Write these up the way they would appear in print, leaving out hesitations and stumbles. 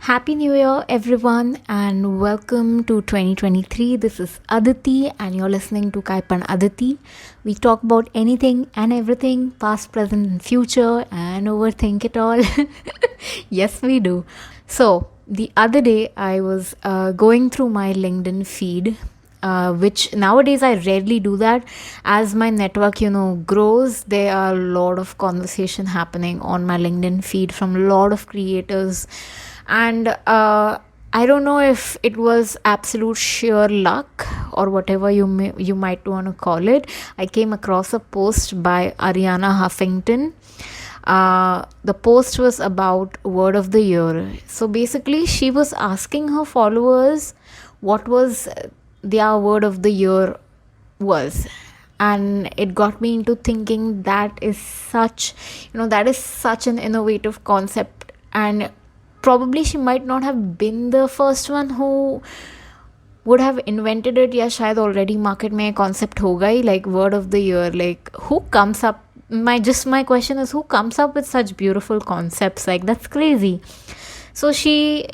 Happy New Year, everyone, and welcome to 2023. This is Aditi, and you're listening to Katbamna Aditi. We talk about anything and everything, past, present, and future, and overthink it all. Yes, we do. So, the other day, I was going through my LinkedIn feed. Which nowadays I rarely do that as my network grows. There are a lot of conversation happening on my LinkedIn feed from a lot of creators, and I don't know if it was absolute sheer luck or whatever you might want to call it. I came across a post by Ariana Huffington. The post was about word of the year. So basically she was asking her followers what was their word of the year was, and it got me into thinking that is such an innovative concept, and probably she might not have been the first one who would have invented it. या शायद already market में concept होगा ही, like word of the year. Like who comes up, my question is, who comes up with such beautiful concepts? Like that's crazy. So she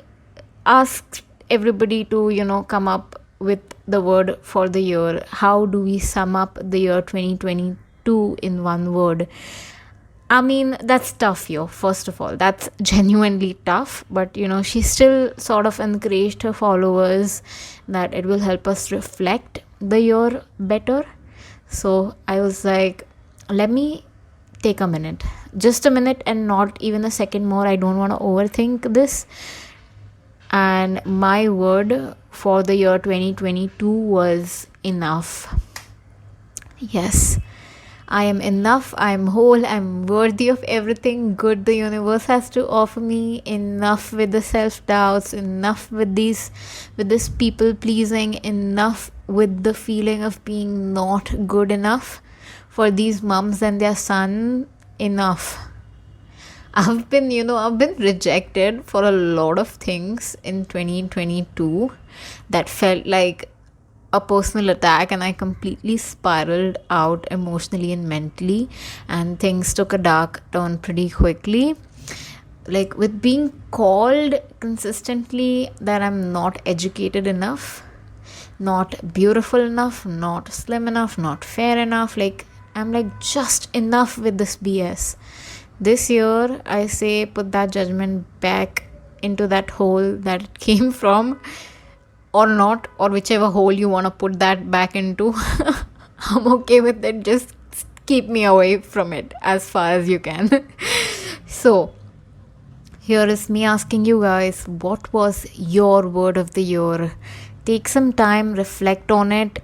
asked everybody to come up with the word for the year. How do we sum up the year 2022 in one word? I mean, that's tough, first of all. That's genuinely tough. But, she still sort of encouraged her followers that it will help us reflect the year better. So I was like, let me take a minute. Just a minute and not even a second more. I don't want to overthink this. And my word for the year 2022 was enough. Yes, I am enough, I am whole, I am worthy of everything good the universe has to offer me. Enough with the self-doubts, enough with this people pleasing, enough with the feeling of being not good enough for these mums and their son. Enough. I've been rejected for a lot of things in 2022 that felt like a personal attack, and I completely spiraled out emotionally and mentally, and things took a dark turn pretty quickly. Like with being called consistently that I'm not educated enough, not beautiful enough, not slim enough, not fair enough. Like I'm like, just enough with this BS. This year, I say, put that judgment back into that hole that it came from, or not, or whichever hole you want to put that back into. I'm okay with it. Just keep me away from it as far as you can. So, here is me asking you guys, what was your word of the year? Take some time, reflect on it.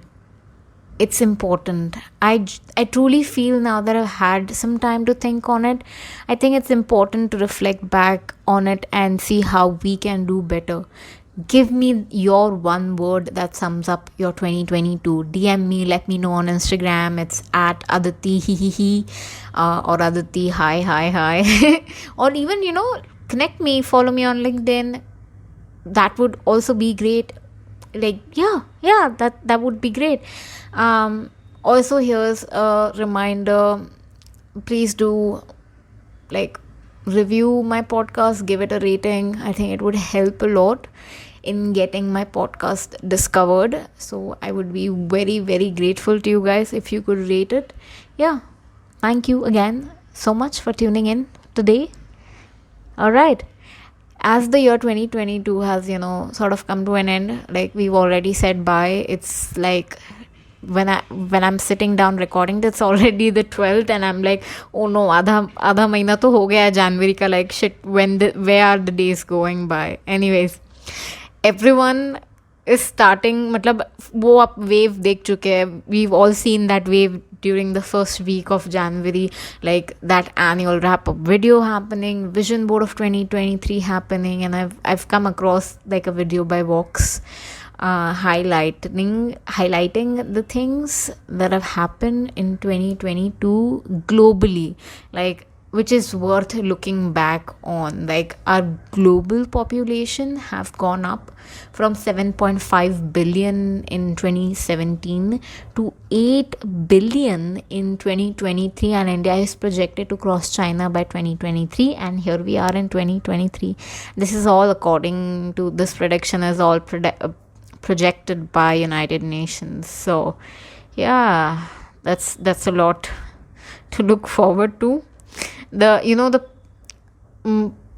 It's important. I truly feel now that I've had some time to think on it, I think it's important to reflect back on it and see how we can do better. Give me your one word that sums up your 2022. DM me, let me know on Instagram. It's at Aditi hihihi or Aditi hi. Or even, connect me, follow me on LinkedIn. That would also be great. Like that would be great. Also, here's a reminder, please do review my podcast, give it a rating. I think it would help a lot in getting my podcast discovered. So I would be very, very grateful to you guys if you could rate it. Thank you again so much for tuning in today. All right. As the year 2022 has, sort of come to an end, like we've already said bye. It's like when I'm sitting down recording, it's already the 12th, and I'm like, oh no, आधा महीना तो हो गया January का, like shit, where are the days going by? Anyways, everyone is starting, मतलब वो आप wave देख चुके हैं. We've all seen that wave during the first week of January, like that annual wrap-up video happening, vision board of 2023 happening, and I've come across like a video by Vox highlighting the things that have happened in 2022 globally. Like which is worth looking back on. Like, our global population have gone up from 7.5 billion in 2017 to 8 billion in 2023, and India is projected to cross China by 2023, and here we are in 2023. This is all according to this prediction, is all projected by United Nations. So yeah, that's a lot to look forward to.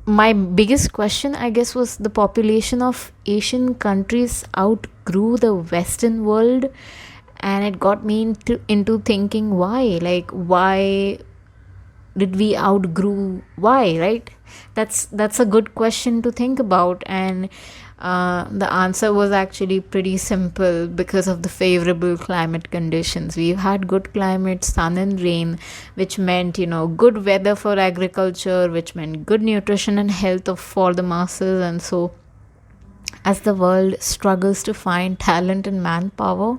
My biggest question, I guess, was the population of Asian countries outgrew the Western world, and it got me into thinking why. Like, why did we outgrow? Why, right? That's a good question to think about, and the answer was actually pretty simple: because of the favorable climate conditions. We've had good climate, sun and rain, which meant, good weather for agriculture, which meant good nutrition and health for the masses. And so, as the world struggles to find talent and manpower,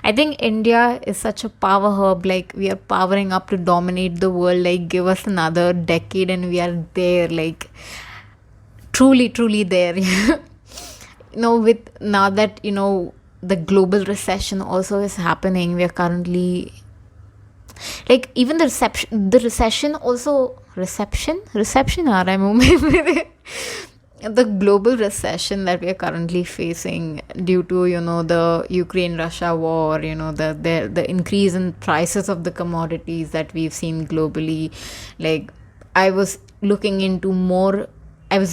I think India is such a power hub. Like, we are powering up to dominate the world. Like, give us another decade and we are there. Like, truly there. With now that the global recession also is happening, we are currently, like, even the recession also, reception the global recession that we are currently facing due to the Ukraine Russia war, the increase in prices of the commodities that we've seen globally. Like, I was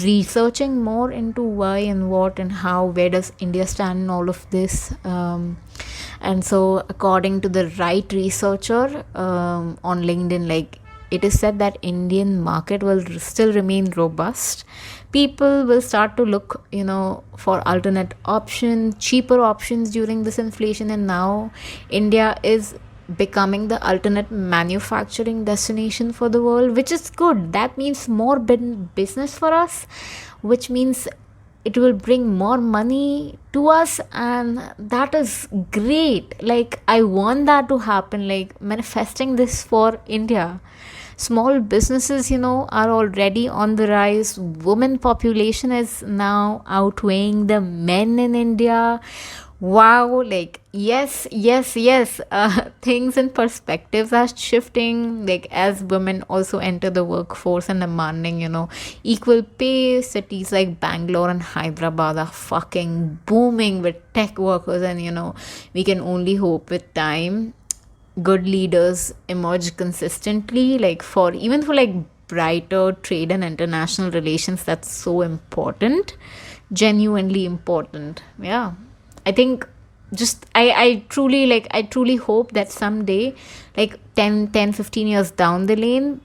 researching more into why and what and how, where does India stand in all of this. And so, according to the right researcher on LinkedIn, like, it is said that Indian market will still remain robust. People will start to look, for alternate options, cheaper options during this inflation. And now India is becoming the alternate manufacturing destination for the world, which is good. That means more business for us, which means it will bring more money to us, and that is great. Like, I want that to happen, like, manifesting this for India. Small businesses, are already on the rise. Women population is now outweighing the men in India. Wow, like, yes. Things and perspectives are shifting, like, as women also enter the workforce and demanding, equal pay. Cities like Bangalore and Hyderabad are fucking booming with tech workers, and we can only hope with time good leaders emerge consistently, like, for brighter trade and international relations. That's so important, genuinely important. Yeah, I think I truly hope that someday, like 15 years down the lane,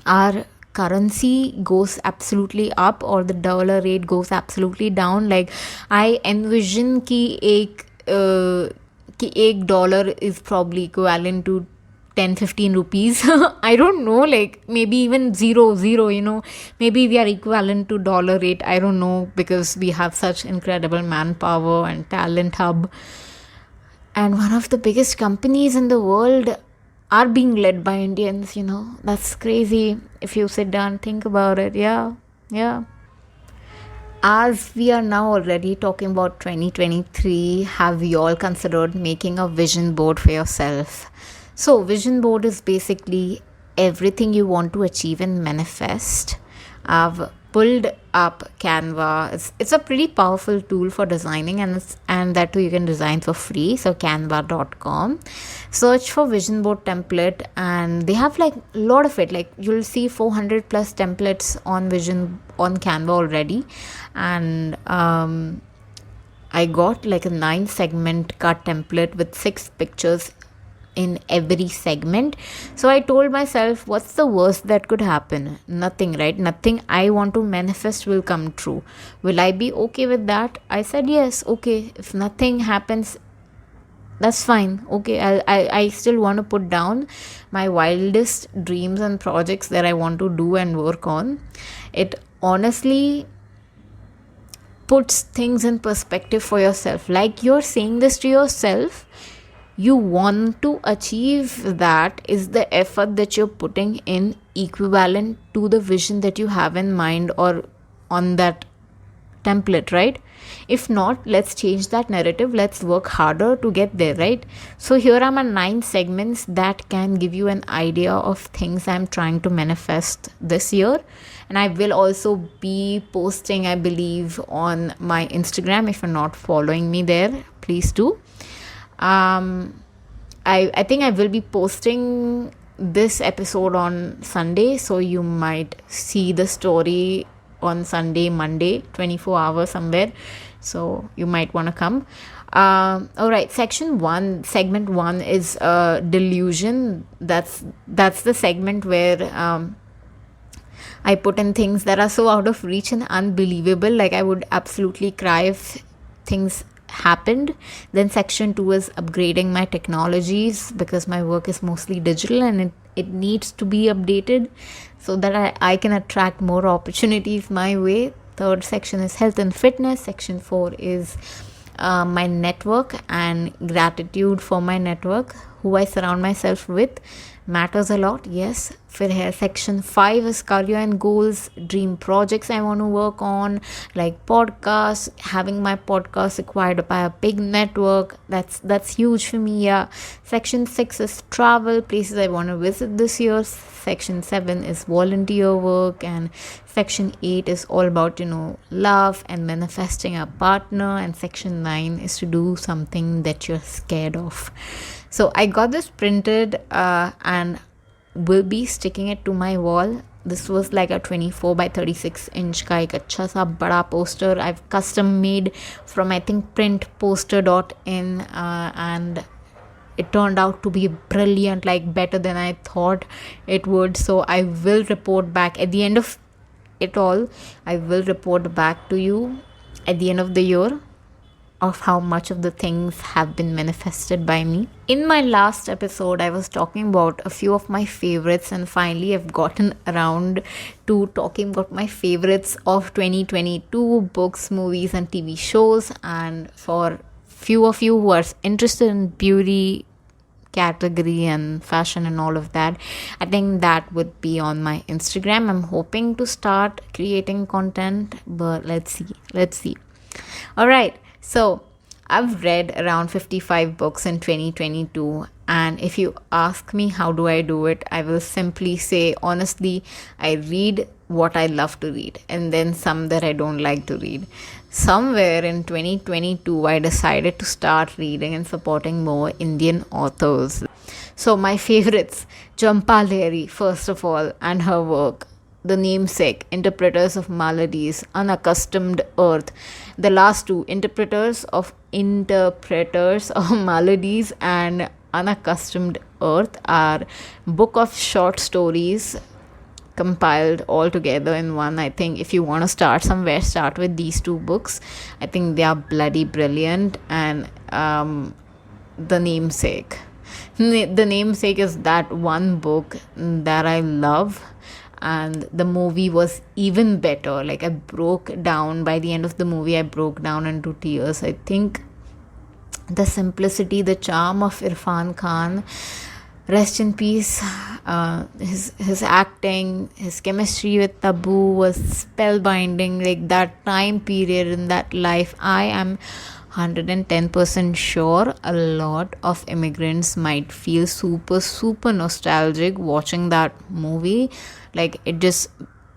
our currency goes absolutely up or the dollar rate goes absolutely down. Like, I envision कि $1 is probably equivalent to 10-15 rupees. I don't know, like, maybe even zero, maybe we are equivalent to dollar rate. I don't know, because we have such incredible manpower and talent hub, and one of the biggest companies in the world are being led by Indians. That's crazy if you sit down and think about it. Yeah. As we are now already talking about 2023, have you all considered making a vision board for yourself? So, vision board is basically everything you want to achieve and manifest. I've pulled up Canva. It's a pretty powerful tool for designing, and that too you can design for free. So, canva.com. Search for vision board template, and they have like a lot of it. Like, you'll see 400 plus templates on Canva already. And I got like a 9 segment card template with 6 pictures in every segment. So I told myself, what's the worst that could happen? Nothing, right? Nothing I want to manifest will come true. Will I be okay with that? I said yes. Okay, if nothing happens, that's fine. Okay, I still want to put down my wildest dreams and projects that I want to do and work on. It honestly puts things in perspective for yourself. Like, you're saying this to yourself, you want to achieve that, is the effort that you're putting in equivalent to the vision that you have in mind or on that template, right? If not, let's change that narrative. Let's work harder to get there, right? So here are my 9 segments that can give you an idea of things I'm trying to manifest this year. And I will also be posting, I believe, on my Instagram. If you're not following me there, please do. I think I will be posting this episode on Sunday, so you might see the story on Sunday, Monday, 24 hours somewhere. So you might want to come. All right, segment 1 is delusion. That's the segment where I put in things that are so out of reach and unbelievable. Like, I would absolutely cry if things happened. Then section 2 is upgrading my technologies, because my work is mostly digital and it needs to be updated so that I can attract more opportunities my way. Third section is health and fitness. Section 4 is my network and gratitude for my network. Who I surround myself with matters a lot. Yes. फिर है section 5 is career and goals, dream projects I want to work on, like podcasts, having my podcast acquired by a big network. That's huge for me. Yeah. Section 6 is travel, places I want to visit this year. Section 7 is volunteer work, and section 8 is all about, love and manifesting a partner, and section 9 is to do something that you're scared of. So I got this printed and will be sticking it to my wall. This was like a 24 by 36 inch का एक अच्छा सा बड़ा poster I've custom made from, I think, printposter.in, and it turned out to be brilliant, like better than I thought it would. So I will report back at the end of it all. I will report back to you at the end of the year of how much of the things have been manifested by me. In my last episode, I was talking about a few of my favorites, and finally I've gotten around to talking about my favorites of 2022 books, movies, and TV shows. And for few of you who are interested in beauty category and fashion and all of that, I think that would be on my Instagram. I'm hoping to start creating content, but let's see. All right. So, I've read around 55 books in 2022, and if you ask me how do I do it, I will simply say, honestly, I read what I love to read, and then some that I don't like to read. Somewhere in 2022, I decided to start reading and supporting more Indian authors. So, my favorites, Champa Lahiri, first of all, and her work. The Namesake, Interpreters of Maladies, Unaccustomed Earth. The last two, Interpreters of Maladies and Unaccustomed Earth, are book of short stories compiled all together in one. I think if you want to start somewhere, start with these 2 books. I think they are bloody brilliant. And The Namesake. The Namesake is that one book that I love. And the movie was even better. Like, by the end of the movie, I broke down into tears. I think the simplicity, the charm of Irfan Khan, rest in peace, his acting, his chemistry with Tabu was spellbinding. Like, that time period in that life, I am 110% sure a lot of immigrants might feel super nostalgic watching that movie. Like, it just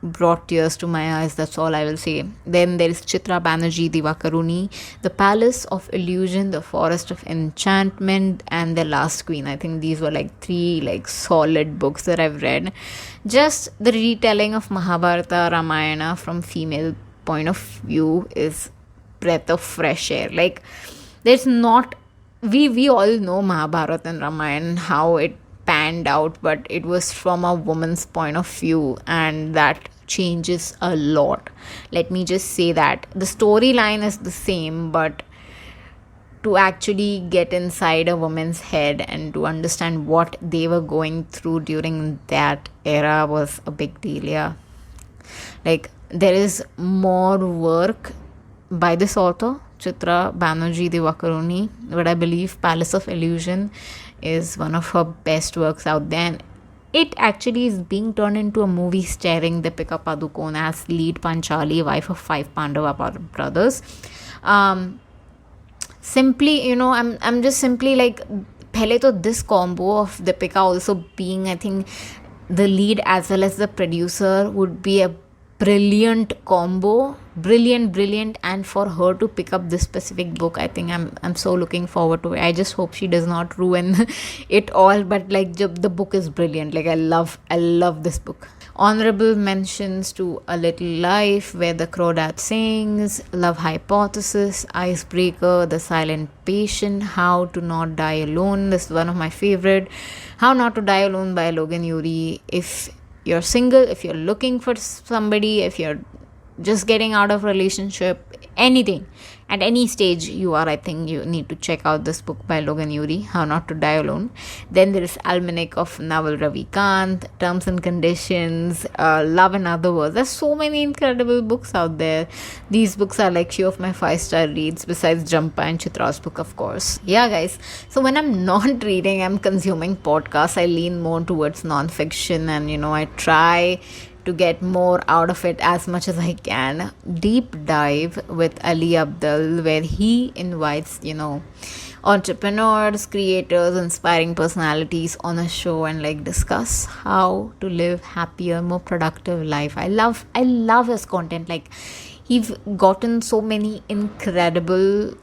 brought tears to my eyes. That's all I will say. Then there is Chitra Banerjee Divakaruni, The Palace of Illusion, The Forest of Enchantment, and The Last Queen. I think these were like 3 solid books that I've read. Just the retelling of Mahabharata, Ramayana from female point of view is breath of fresh air. Like, there's not, we all know Mahabharata and Ramayana, how it panned out, but it was from a woman's point of view, and that changes a lot. Let me just say that the storyline is the same, but to actually get inside a woman's head and to understand what they were going through during that era was a big deal. Yeah, like, there is more work by this author Chitra Banerjee Divakaruni, but I believe Palace of Illusion is one of her best works out there. And it actually is being turned into a movie starring Deepika Padukone as lead Panchali, wife of five Pandava brothers. Um, Simply, I'm just simply like, pehle to this combo of Deepika also being, I think, the lead as well as the producer would be a brilliant combo, brilliant. And for her to pick up this specific book, I think I'm so looking forward to it. I just hope she does not ruin it all, but like the book is brilliant. Like I love this book. Honorable mentions to A Little Life, Where the Crawdad Sings, Love Hypothesis, Icebreaker, The Silent Patient, How to Not Die Alone. This is one of my favorite. How Not to Die Alone by Logan Ury. If you're single, if you're looking for somebody, if you're just getting out of relationship, anything, at any stage you are, I think you need to check out this book by Logan Ury, How Not to Die Alone. Then there is Almanac of Naval Ravikant, Terms and Conditions, Love and Other Words. There's so many incredible books out there. These books are like few of my 5-star reads, besides Jampa and Chitra's book, of course. Yeah, guys, so when I'm not reading, I'm consuming podcasts. I lean more towards non-fiction, and I try to get more out of it as much as I can. Deep Dive with Ali Abdul, where he invites, entrepreneurs, creators, inspiring personalities on a show and like discuss how to live happier, more productive life. I love his content. Like, he's gotten so many incredible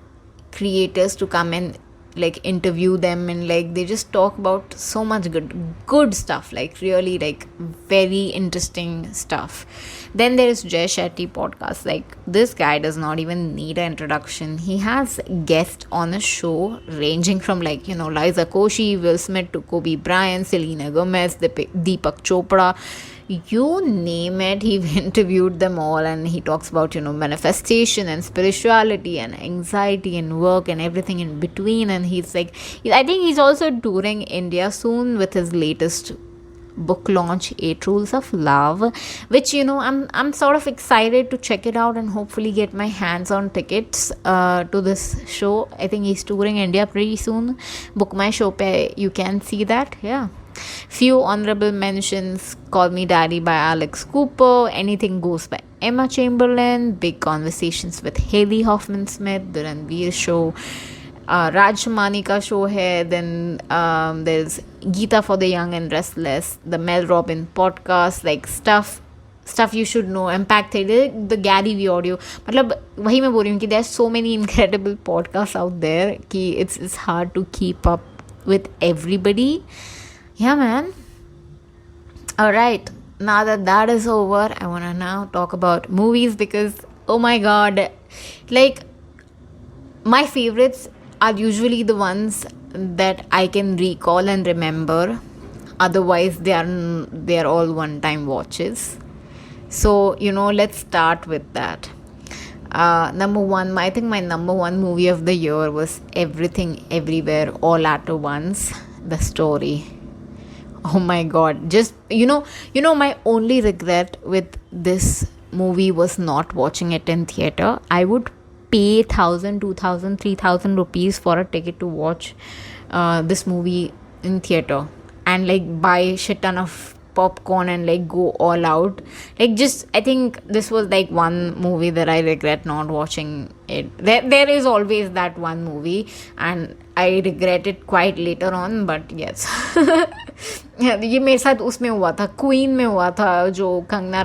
creators to come and like interview them, and like they just talk about so much good stuff, like really like very interesting stuff. Then there is Jay Shetty podcast. Like, this guy does not even need an introduction. He has guests on a show ranging from like Liza Koshy, Will Smith to Kobe Bryant, Selena Gomez, Deepak Chopra, you name it. He interviewed them all, and he talks about manifestation and spirituality and anxiety and work and everything in between. And he's like, I think he's also touring India soon with his latest book launch, 8 Rules of Love, which I'm sort of excited to check it out and hopefully get my hands on tickets to this show. I think he's touring India pretty soon. Book My Show pe you can see that. Yeah. Few honorable mentions: Call Me Daddy by Alex Cooper, Anything Goes by Emma Chamberlain, Big Conversations with Haley Hoffman Smith, The Ranveer Show, Raj Shamani ka show hai. Then there's Geeta for the Young and Restless, the Mel Robbins podcast, like stuff you should know, Impact Theory, the Gary Vee audio. मतलब वही मैं बोल रही हूँ कि there are so many incredible podcasts out there कि it's hard to keep up with everybody. Yeah, man. All right. Now that is over, I want to now talk about movies, because, oh my God, like, my favorites are usually the ones that I can recall and remember. Otherwise, they are all one-time watches. So, let's start with that. Number one, I think my number one movie of the year was Everything Everywhere All at Once, the story. Oh my God. Just, my only regret with this movie was not watching it in theater. I would pay 1,000, 2,000, 3,000 rupees for a ticket to watch this movie in theater, and like buy shit ton of popcorn and like go all out. Like, just, I think this was like one movie that I regret not watching it. There is always that one movie, and I regret it quite later on, but yes. ये मेरे साथ उसमें हुआ था, queen में हुआ था, जो कंगना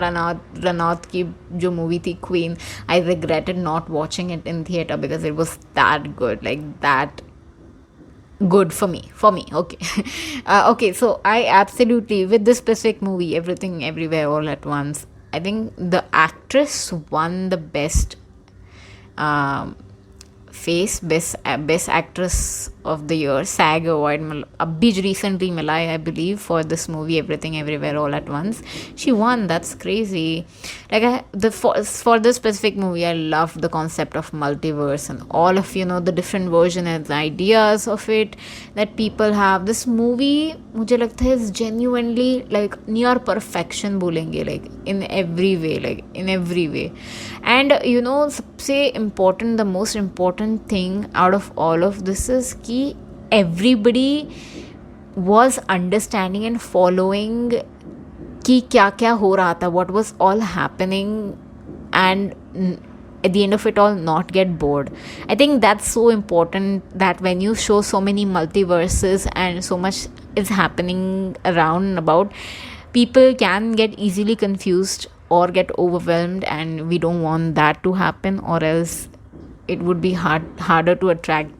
रनौत की जो मूवी थी queen. I regretted not watching it in theater because it was that good, like that good for me. Okay. Okay, so I absolutely, with this specific movie, Everything Everywhere All at Once, I think the actress won the best face best actress of the year SAG award abhi recently mila I believe for this movie Everything Everywhere All at Once. She won. That's crazy. Like for this specific movie I loved the concept of multiverse and all of the different versions and ideas of it that people have. This movie मुझे लगता है is genuinely like near perfection बोलेंगे, like in every way, and सबसे important, the most important thing out of all of this is कि everybody was understanding and following कि क्या क्या हो रहा था, what was all happening, and at the end of it all not get bored. I think that's so important, that when you show so many multiverses and so much is happening around and about, people can get easily confused or get overwhelmed, and we don't want that to happen, or else it would be harder to attract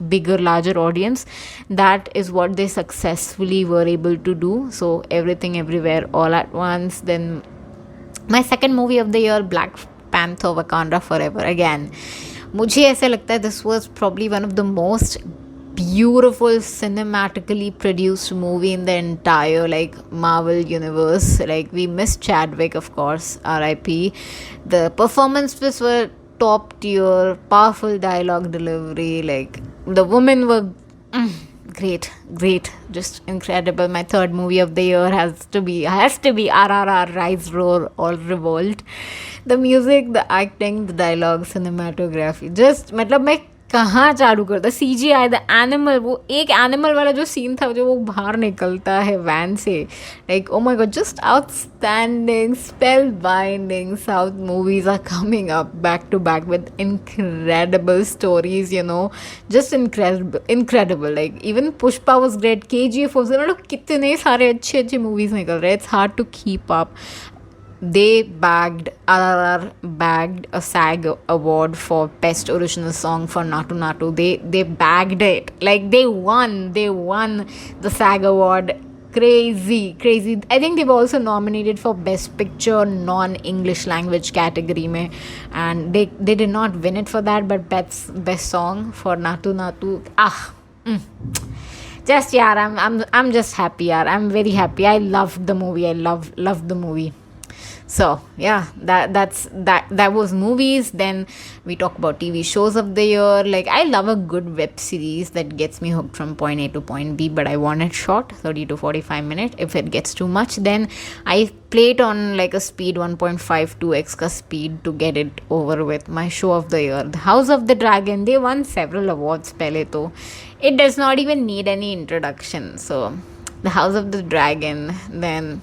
bigger, larger audience. That is what they successfully were able to do. So Everything Everywhere All at Once. Then my second movie of the year, Black Panther Wakanda Forever. Again, मुझे ऐसे लगता है this was probably one of the most beautiful cinematically produced movie in the entire like Marvel universe. Like, we missed Chadwick, of course, RIP. The performances were top tier, powerful dialogue delivery, like the women were great, just incredible. My third movie of the year has to be RRR, Rise, Roar or Revolt. The music, the acting, the dialogue, cinematography, just मतलब मैं कहाँ चालू करता. CGI, the animal, वो एक animal वाला जो scene था जो वो बाहर निकलता है वैन से, like oh my god, just outstanding, spellbinding. South movies are coming up back to back with incredible stories, just incredible. Like even Pushpa was great, KGF was, मतलब कितने सारे अच्छे मूवीज निकल रहे. It's hard to keep up. RRR bagged a SAG award for Best Original Song for Natu Natu. They bagged it. Like, they won the SAG award. Crazy. I think they were also nominated for Best Picture non-English language category mein, and they did not win it for that, but best song for Natu Natu. Just I'm just happy, I'm very happy. I loved the movie. I loved the movie. So yeah, that was movies. Then we talk about TV shows of the year. Like, I love a good web series that gets me hooked from point A to point B, but I want it short, 30 to 45 minutes. If it gets too much, then I play it on like a speed 1.52x ka speed to get it over with. My show of the year, The House of the Dragon. They won several awards pehle to. It does not even need any introduction. So The House of the Dragon. Then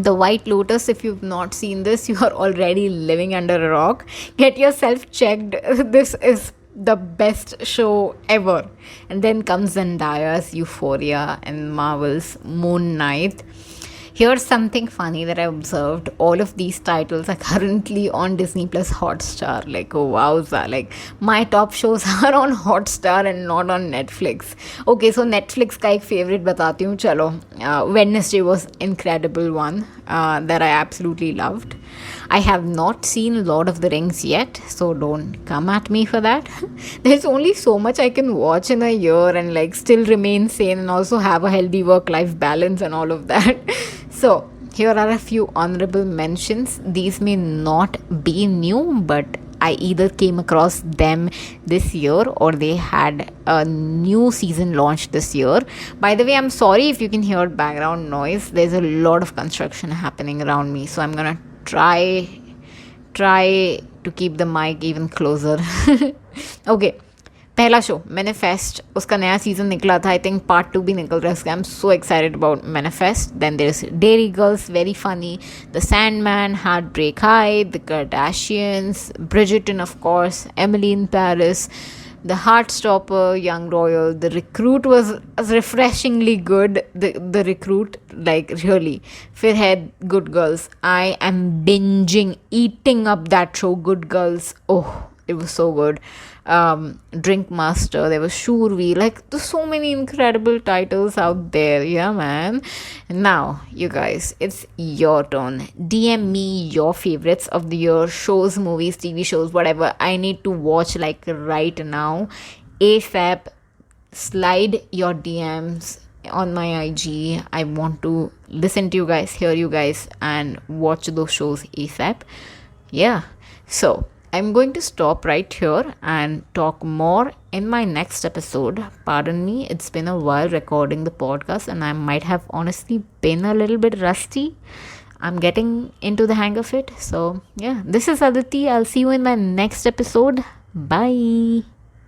The White Lotus. If you've not seen this, you are already living under a rock. Get yourself checked. This is the best show ever. And then comes Zendaya's Euphoria and Marvel's Moon Knight. Here's something funny that I observed. All of these titles are currently on Disney Plus Hotstar. Like, oh wowza. Like, my top shows are on Hotstar and not on Netflix. Okay, so Netflix का एक favorite बताती हूँ. चलो, Wednesday was incredible one that I absolutely loved. I have not seen Lord of the Rings yet, so don't come at me for that. There's only so much I can watch in a year and like still remain sane and also have a healthy work-life balance and all of that. So here are a few honorable mentions. These may not be new, but I either came across them this year or they had a new season launched this year. By the way, I'm sorry if you can hear background noise. There's a lot of construction happening around me, so I'm gonna try to keep the mic even closer. Okay, पहला show manifest, उसका नया season निकला था. I think part 2 भी निकल रहा है उसका. I am so excited about manifest. Then there is Derry girls, very funny. The sandman, heart break high, the Kardashians, Bridgerton of course, Emily in Paris, The Heartstopper, Young Royal. The Recruit was refreshingly good. The Recruit, like, really. फिर है Good Girls. I am binging, eating up that show, Good Girls. Oh, It was so good. Drink Master, there was Shurvi. Like, there's so many incredible titles out there. Yeah, man. Now, you guys, it's your turn. DM me your favorites of the year, shows, movies, TV shows, whatever. I need to watch like right now. ASAP. Slide your DMs on my IG. I want to listen to you guys, hear you guys, and watch those shows ASAP. Yeah. So I'm going to stop right here and talk more in my next episode. Pardon me, it's been a while recording the podcast, and I might have honestly been a little bit rusty. I'm getting into the hang of it. So, yeah, this is Aditi. I'll see you in my next episode. Bye.